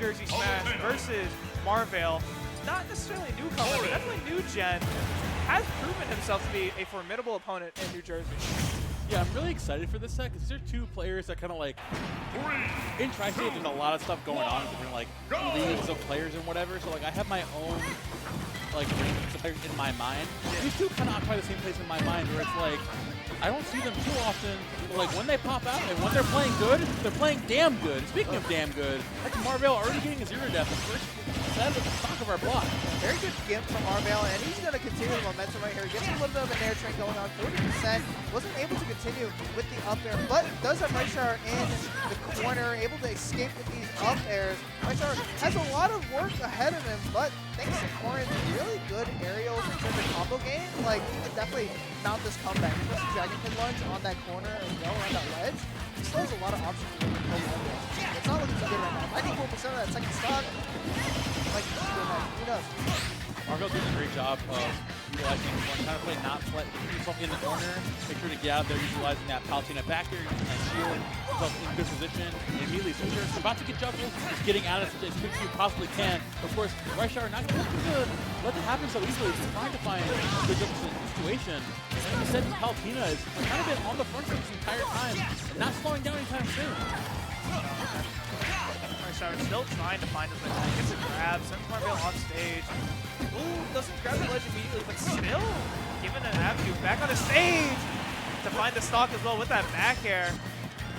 Jersey Smash versus Marvale. Not necessarily a newcomer, but definitely new gen. Has proven himself to be a formidable opponent in New Jersey. Yeah, I'm really excited for this set because these are two players that kind of like, in Tri-State there's a lot of stuff going on, different like leagues of players and whatever, so like I have my own like ranks of players in my mind. These two kind of occupy the same place in my mind where it's like, I don't see them too often, but like when they pop out and when they're playing good, they're playing damn good. And speaking of damn good, like Marvale already getting a 0-death, the first set at the top of our block. Very good gimp from Marvale, and he's going to continue the momentum right here. Gets a little bit of an air train going on, 40%. Wasn't able to continue with the up air, but does have Reichauer in the corner, able to escape with these up airs. Reichauer has a lot of work ahead of him, but thanks to Corrin's really good aerials in terms of combo game, like he can definitely mount this comeback. He puts the Dragon Pin lunge on that corner as well, around that ledge. He still has a lot of options for him to go Marvale. It's not looking too good right now. 94% of that second stock. Like, who knows? Marvale doing a great job of utilizing one kind of play, not let yourself in the corner, make sure to get out there, utilizing that Palutena back here, and shield yourself in good position immediately. So you're about to get juggled, just getting out of it as quick as you possibly can. Of course, Reichauer not going to let it happen so easily. He's trying to find a good situation. And instead, Palutena has kind of been on the front foot this entire time, and not slowing down anytime soon. Reichauer still trying to find his way back. Gets a grab, sends Marvale off stage. Ooh, doesn't grab the ledge immediately, but still given an avenue back on the stage to find the stock as well with that back air.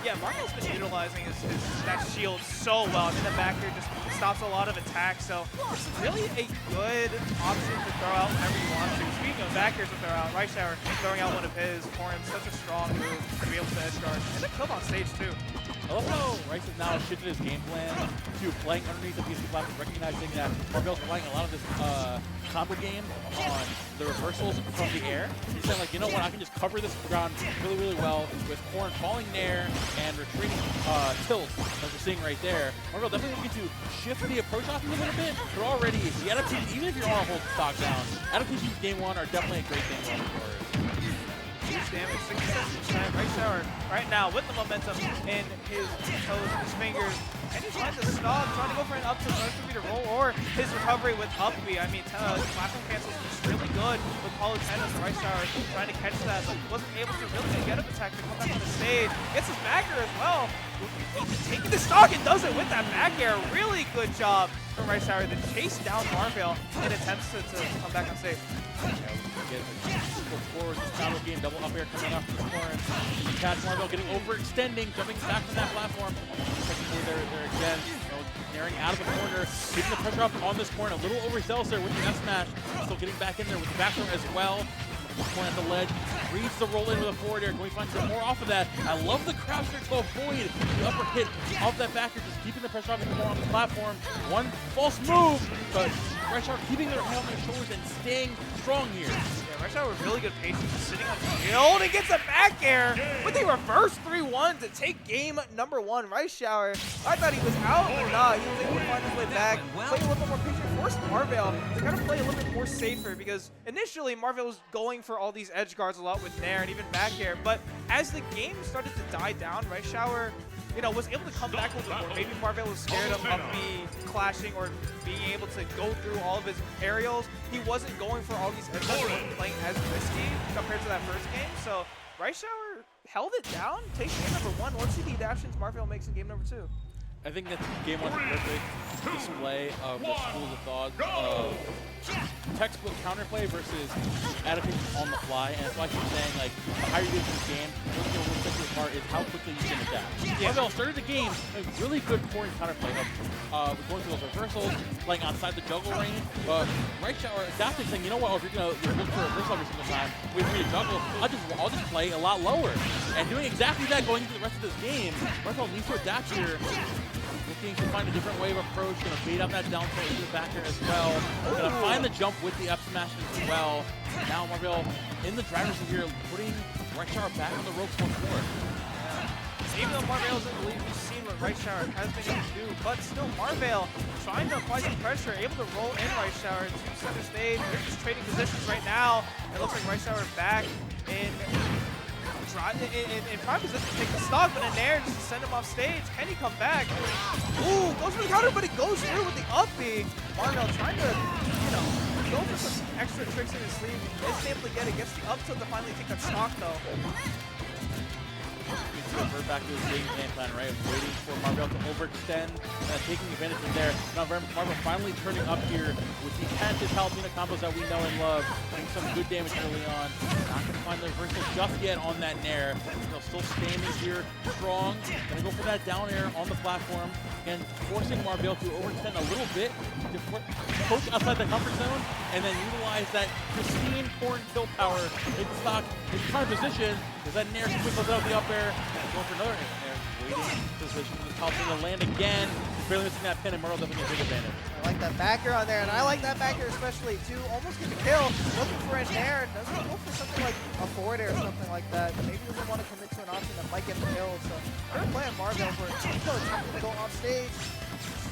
Yeah, Marvale's been utilizing that shield so well. I mean, the back air just stops a lot of attacks, so it's really a good option to throw out whenever you want to. Speaking of back airs to throw out, Reichauer throwing out one of his. Corrin, such a strong move to be able to edge guard. And a kill on stage, too. I love how Rice has now shifted his game plan to playing underneath the PC platform, recognizing that Marvale's playing a lot of this combo game on the reversals from the air. He's saying, like, you know what, I can just cover this ground really, really well with Corrin falling there and retreating tilt, as we're seeing right there. Marvale definitely looking to shift the approach off a little bit, but already the adaptations, even if you want to hold stock down, adaptations game one are definitely a great thing going forward. Huge damage, 67%. Reichauer right now with the momentum in his toes and his fingers. And he finds a stock, trying to go for an up to to roll, or his recovery with up B. I mean, platform cancels is really good with Palutena. Reichauer trying to catch that, but wasn't able to really get a attack to come back on the stage. Gets his back air as well. Taking the stock and does it with that back air. Really good job from Reichauer to chase down Marvale in attempts to come back on stage. Forward, this battle game, double up air coming off from Corrin. You catch Marvale getting overextending, jumping back from that platform. Technically, they're again, narrowing out of the corner, keeping the pressure up on this corner. A little overzealous there with the F smash. Still getting back in there with the back room as well. Point at the ledge, reads the roll in with a forward air. Can we find some more off of that? I love the crouch there to avoid the upper hit of that back air, just keeping the pressure off more on the platform. One false move, but Reichauer keeping their head on their shoulders and staying strong here. Yeah, Reichauer with really good patience, just sitting on shield and gets a back air with a reverse 3-1 to take game number one. Reichauer, I thought he was out, but nah, he was able to find his way back. Play a little bit more patient, forced Marvale to kind of play a little bit more safer, because initially Marvale was going for all these edge guards a lot with Nair and even back air, but as the game started to die down, Reichauer, was able to come back a little bit more. Maybe Marvale was scared of up B clashing or being able to go through all of his aerials. He wasn't going for all these edge guards, wasn't playing as risky compared to that first game, so Reichauer held it down, takes game number one. Let's see the adaptations Marvale makes in game number two. I think that game one's a perfect display of the schools of thought of textbook counterplay versus adaptation on the fly. And that's why I keep saying, like, the higher you get in this game, what's going to set you apart is how quickly you can adapt. Marvale started the game with really good Corrin counterplay of going through those reversals, playing outside the juggle range. But Reichauer adapted, saying, you know what, if you're going to look for a reversal every single time, wait for me to juggle, I'll just play a lot lower. And doing exactly that going into the rest of this game, Marvale needs to adapt here. Looking to find a different way of approach, going to bait up that down throw into the back air as well. Going to find the jump with the F smash as well. Now Marvale in the driver's seat here, putting Reichauer back on the ropes once more. Even though Marvale is in the lead, we've seen what Reichauer has been able to do, but still Marvale trying to apply some pressure, able to roll in Reichauer to center stage. They're just trading positions right now. It looks like Reichauer back in in prime position to take the stock, but in there just to send him off stage. Can he come back? Ooh, goes for the counter, but it goes through with the up B. Marvale trying to, go for some extra tricks in his sleeve. Isn't able to get it. Gets the up tilt to finally take that stock, though. Revert back to his game plan, right? Waiting for Marvale to overextend, taking advantage of there. Now Marvale finally turning up here with the patented Palutena combos that we know and love, doing some good damage early on. Not going to find the reversal just yet on that nair. Still standing here, strong. Going to go for that down air on the platform. Again, forcing Marvale to overextend a little bit, to poke outside the comfort zone, and then utilize that pristine Corrin kill power in stock, in prime position, because that nair squiggles out the up air. Going for another nair, waiting position for the Palutena to land again. Barely missing that pin, and Marvale definitely a big advantage. I like that backer on there, and I like that backer especially too. Almost get the kill, looking for a nair. Doesn't go for something like a forward air or something like that. Maybe doesn't want to commit to an option that might get the kill. So they're playing Marvale for attempting to go off stage,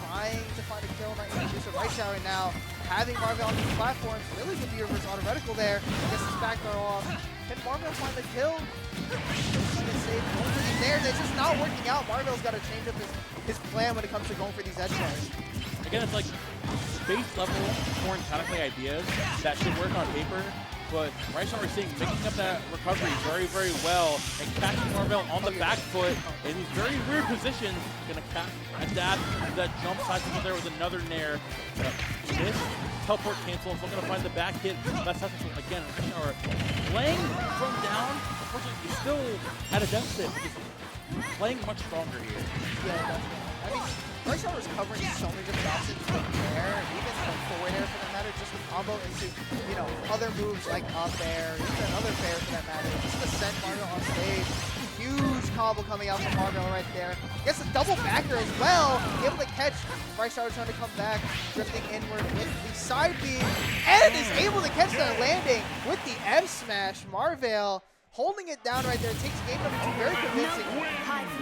trying to find a kill, not able to do so. Right shower now, having Marvale on these platforms, really good view reverse auto reticle there. Gets his backdoor off. Can Marvale find the kill? It's just not working out. Marvale's got to change up his plan when it comes to going for these edge guards. Again, it's like base level Corrin counterplay ideas that should work on paper, but right now we're seeing mixing up that recovery very, very well and catching Marvale on the back foot in these very weird positions. Gonna adapt to that jump side single there with another nair. Miss, teleport cancel, so I'm gonna find the back hit. That's again, or playing from down. Unfortunately, he's still at a deficit. He's playing much stronger here. Yeah, definitely. I mean, Right Shower is covering so many different options with air, even like forward air for that matter, just to combo into, other moves like up air, even another fair for that matter. Just to send Marvale on stage. Huge combo coming out from Marvale right there. Gets a double backer as well. Able to catch Right Shower trying to come back, drifting inward with the side B, and is able to catch that landing with the F smash. Marvale holding it down right there. Takes game number 2 very convincing.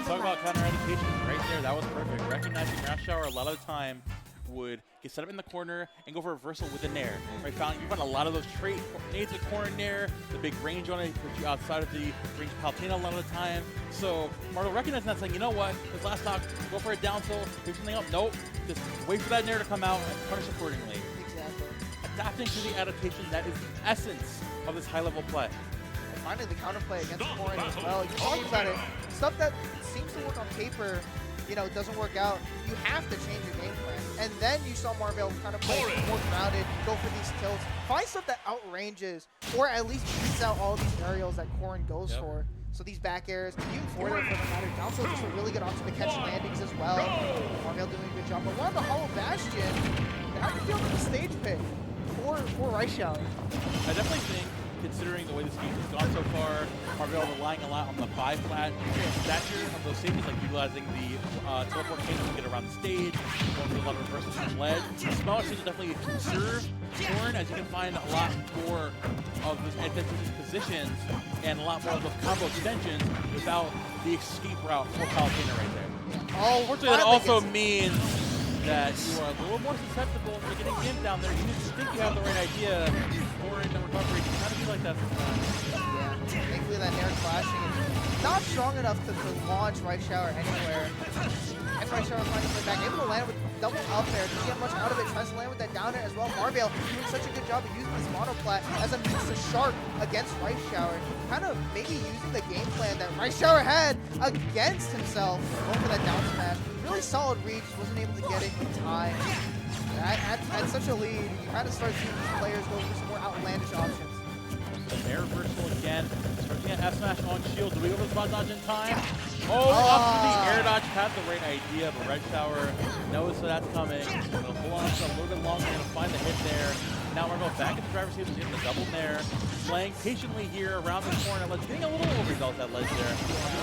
Talk about counter education right there. That was perfect. Recognizing Rush Shower a lot of the time would get set up in the corner and go for a reversal with the nair. Right, you find a lot of those trait nades with Corrin nair, the big range on it, puts you outside of the range Palutena a lot of the time. So Marvale recognizing that, saying, you know what, this last stock, go for a down tilt, pick something up. Nope, just wait for that nair to come out and punish accordingly. Exactly. Adapting to the adaptation that is the essence of this high-level play. Finding the counterplay against Corrin as well. You talk about it. Stuff that seems to work on paper, doesn't work out. You have to change your game plan. And then you saw Marvale kind of play more grounded, go for these tilts, find stuff that outranges, or at least beats out all these aerials that Corrin goes for. So these back airs, even forward air for the matter, down tilt is just a really good option to catch landings as well. Marvale doing a good job. But one of the Hollow Bastion, how do you feel about the stage pick for Reichel? I definitely think, considering the way this game has gone so far, Marvale relying a lot on the bi-flat stature of those stages, like utilizing the teleport cases to get around the stage, going for a lot of reversals from ledge. Smaller stages definitely serve Corrin, as you can find a lot more of those advantageous positions and a lot more of those combo extensions without the escape route for Palutena right there. Unfortunately, that also means that you are a little more susceptible to getting gimped down there. You think you have the right idea. Corrin and recovery can kind of be like that sometimes. Yeah, thankfully that nair clashing is not strong enough to launch Right Shower anywhere. If Right Shower finds his way back, able to land with double up there, doesn't get much out of it, tries to land with that down air as well. Marvale doing such a good job of using this monoplat as a means to sharp against Right Shower. Kind of maybe using the game plan that Right Shower had against himself. Going for that down smash. Really solid reach, wasn't able to get it in time. At such a lead, you kind of start seeing these players go for some more outlandish options. The nair reversal again, starting at F smash on shield. Do we go for the spot dodge in time? Up to the air dodge, had the right idea, but Red Shower knows that that's coming. Gonna hold on for a little bit longer, gonna find the hit there. Now we're going back in the driver's seat, getting the double nair. Playing patiently here around the corner, getting a little overzealous at ledge there.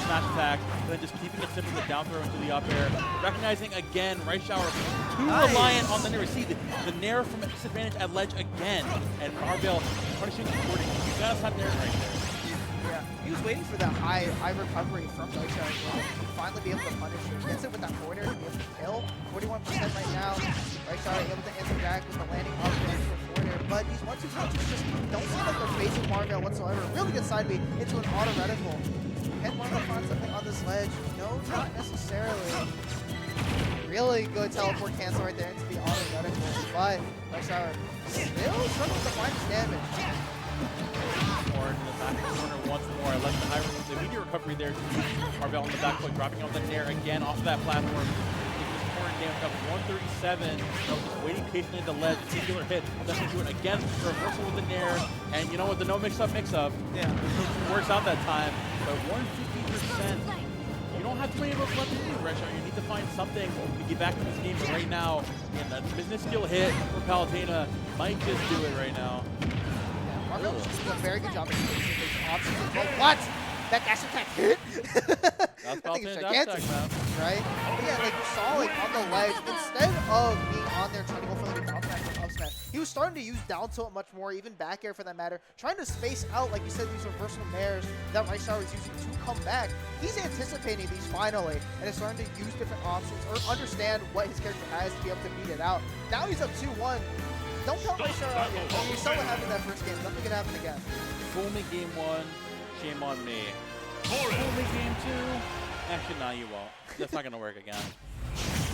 Smash attack, and then just keeping it simple, the down throw into the up air. Recognizing again, Right Shower too reliant on the nair. See the nair from disadvantage at ledge again, and Marvale punishing accordingly. You gotta stop nair right there. Yeah. He was waiting for that high recovery from Ryshaw as well. Finally be able to punish him. Gets it with that forwarder to be able to kill. 41% right now. Ryshaw able to answer back with the landing off the extra forwarder. But these 1-2 punches just don't seem like they're facing Marvale whatsoever. Really good side beat into an auto reticle. Can Marvale find something on this ledge? No, not necessarily. Really good teleport cancel right there into the auto reticle. But Ryshaw still struggling to find his damage. Corrin in the back corner once more. I like the immediate recovery there to Marvale on the back foot, dropping off the nair again off of that platform. Corrin damage up 137. Just waiting patiently at the ledge. Singular hit. That's into it again. Reversal with the nair. And you know what? The no mix up. Yeah. Works out that time. But 150%. You don't have too many of those left to do, Ryshaw. You need to find something to get back in this game. But right now, and that business skill hit for Palutena might just do it right now. Marvale just did a very good job of using his options. But what? That dash attack hit? That's Palutena's gigantic, man. Right? But yeah, like you saw like on the ledge, instead of being on there trying to go for like a down smash or up smash, he was starting to use down tilt much more, even back air for that matter, trying to space out, like you said, these reversal nairs that Ryshaw was using to come back. He's anticipating these finally, and is starting to use different options or understand what his character has to be able to beat it out. Now he's up 2-1. Don't count Ryshaw out yet. We saw what happened that first game. Nothing can happen again. Fool me game 1, shame on me. Fool me game 2, actually, no, you won't. That's not going to work again.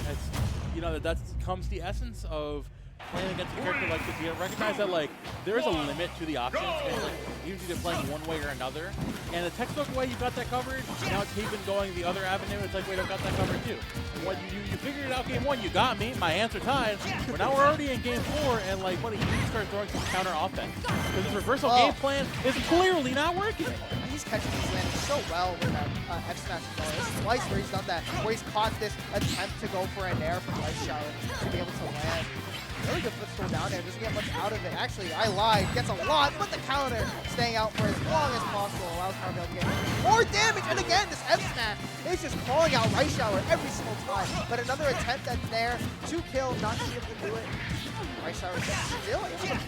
It's, you know, that comes the essence of playing against a character like this. You gotta recognize that, like, there is a limit to the options, and like, usually they're playing one way or another. And the textbook way, you got that covered. Now it's even going the other avenue. It's like, wait, I've got that covered too. And what you figured it out game 1, you got me. My hands are tied. But now we're already in game 4, and like, what, you need to start throwing some counter offense because this reversal game plan is clearly not working. He's catching these landings so well with that F smash as well. This is twice where he's done that, where he's caught this attempt to go for a nair from Ryshaw to be able to land. Really good footstool down there, doesn't get much out of it. Actually, I lied, gets a lot, but the counter staying out for as long as possible allows Marvale to get more damage. And again, this F smash is just calling out Ryshaw every single time. But another attempt at nair, 2 kill, not to be able to do it. Ryshaw is still able to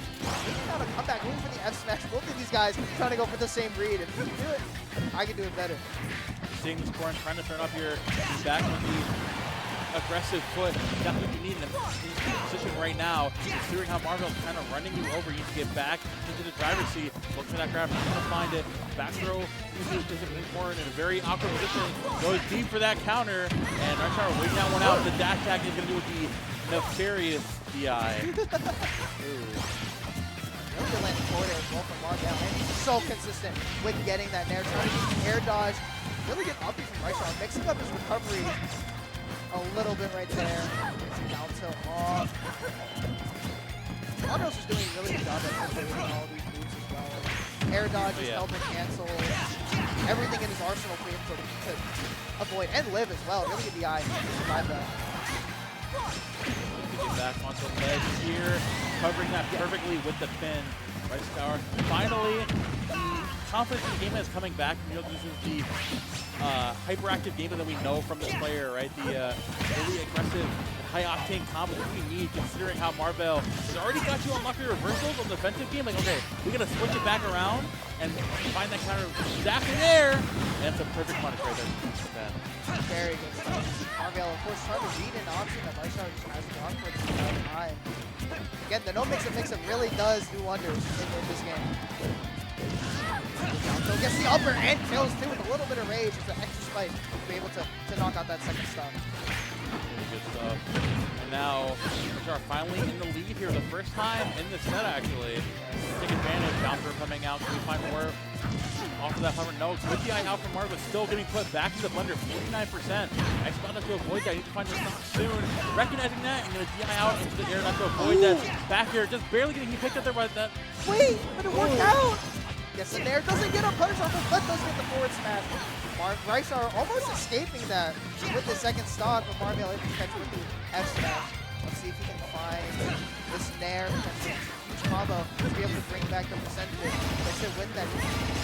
out a comeback, moving for the F smash. Both of these guys trying to go for the same read. If you can do it, I can do it better. Seeing this Corrin trying to turn up your back with the aggressive foot, definitely you need in this position right now. Considering how Marvale's kind of running you over, you need to get back into the driver's seat. Look for that grab, not gonna find it. Back throw, usually Corrin in a very awkward position. Goes deep for that counter, and Ryshaw waiting that one out. The dash tag is gonna do with the nefarious DI. Really good landing forward as well from Marvale, and he's so consistent with getting that nair, trying to use the air dodge. Really good uppy from Ryshaw, mixing up his recovery a little bit right there. Down tilt off. Marvale's just doing a really good job at controlling all these moves as well. Air dodges, helmet cancel, everything in his arsenal for him to avoid and live as well. Really good DI to survive that. Get back onto the ledge here, covering that perfectly with the pin. Ryshaw finally, the confidence in the game is coming back. You know, this is the hyperactive gameplay that we know from this player, right? The really aggressive, high-octane combo that we need, considering how Marvale has already got you on lucky reversals on the defensive game. Like, okay, we're gonna switch it back around and find that counter exactly there, and it's a perfect punish right there. Very good stuff. Marvale, of course, trying to read an option that Ryshaw just hasn't gone for the entire time. Again, the no mix-up really does do wonders in this game. So gets the upper and kills too with a little bit of rage. It's an extra spice to be able to knock out that second stun. Really good stuff. And now, Ryshaw finally in the lead here, the first time in this set actually. Take advantage. Bouncer coming out. Can we find more off of that hover? No, good DI out from Marvale, still getting put back to the blender, 49%. I expect us to avoid that. I need to find this stock soon. Recognizing that, I'm going to DI out into the air, not to avoid that. Back here, just barely getting picked up there by that. Wait, but it worked out! Gets in there, doesn't get a punish off the foot, does get the forward smash. Ryshaw almost escaping that with the second stock, but Marvale able to catch with the F smash. Let's see if he can find this nair, huge combo to be able to bring back the percentage. Let's win that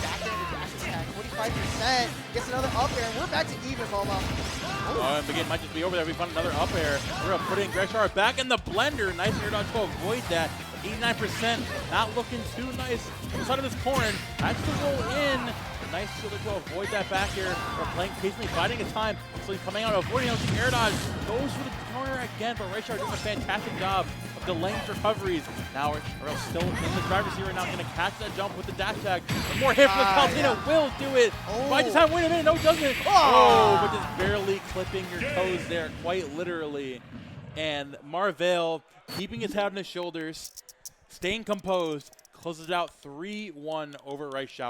back there in the dash attack, 45%. Gets another up air, and we're back to even, Momo. Oh, and the game might just be over there. We found another up air. We're going to put in Ryshaw back in the blender. Nice air dodge to avoid that. 89%, not looking too nice. Inside of this Corrin, that's to roll in Nice shielded to avoid that back air. Or playing patiently, biding his time. So he's coming out, avoiding out the air dodge. Goes for the corner again, but Rayshard doing a fantastic job of delaying recoveries. Now Rayshard still in the driver's seat right now, going to catch that jump with the dash tag. One more hit from Palutena will do it. By the time, wait a minute, no, doesn't. Oh, but just barely clipping your toes there, quite literally. And Marvale keeping his head on his shoulders, staying composed, closes it out 3-1 over Rice Shower.